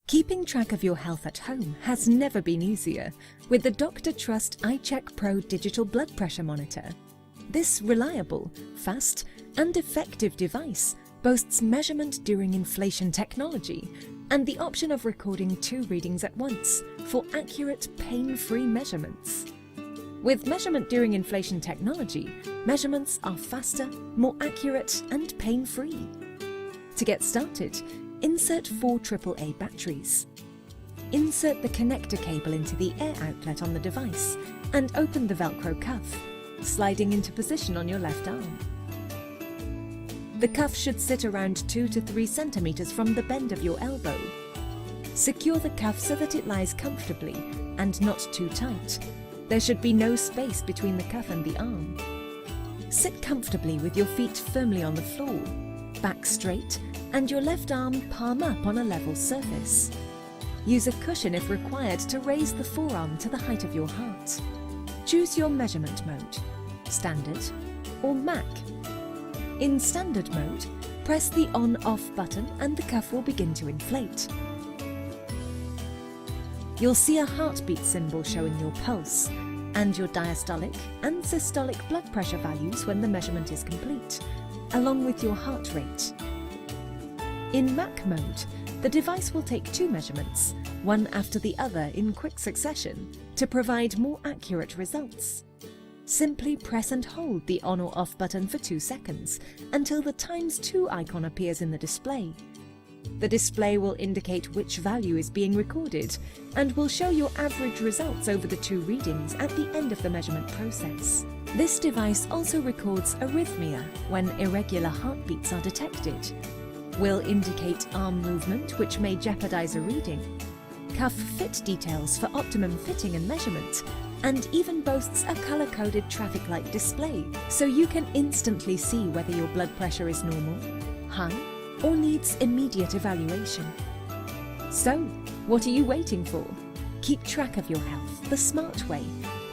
Keeping track of your health at home has never been easier with the Dr. Trust iCheck Pro Digital Blood Pressure Monitor. This reliable, fast, and effective device boasts measurement during inflation technology and the option of recording 2 readings at once for accurate, pain-free measurements. With measurement during inflation technology, measurements are faster, more accurate, and pain-free. To get started, insert 4 AAA batteries. Insert the connector cable into the air outlet on the device and open the Velcro cuff, sliding into position on your left arm. The cuff should sit around 2 to 3 centimeters from the bend of your elbow. Secure the cuff so that it lies comfortably and not too tight. There should be no space between the cuff and the arm. Sit comfortably with your feet firmly on the floor, back straight, and your left arm palm up on a level surface. Use a cushion if required to raise the forearm to the height of your heart. Choose your measurement mode, Standard or Mac. In Standard mode, press the on-off button and the cuff will begin to inflate. You'll see a heartbeat symbol showing your pulse and your diastolic and systolic blood pressure values when the measurement is complete, along with your heart rate. In Mac mode, the device will take 2 measurements, one after the other in quick succession, to provide more accurate results. Simply press and hold the on or off button for 2 seconds until the ×2 icon appears in the display. The display will indicate which value is being recorded and will show your average results over the 2 readings at the end of the measurement process. This device also records arrhythmia when irregular heartbeats are detected, will indicate arm movement which may jeopardize a reading, cuff fit details for optimum fitting and measurement, and even boasts a color-coded traffic light display so you can instantly see whether your blood pressure is normal, high, or needs immediate evaluation. So, what are you waiting for? Keep track of your health the smart way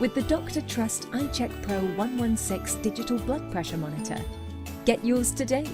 with the Dr. Trust iCheck Pro 116 Digital Blood Pressure Monitor. Get yours today.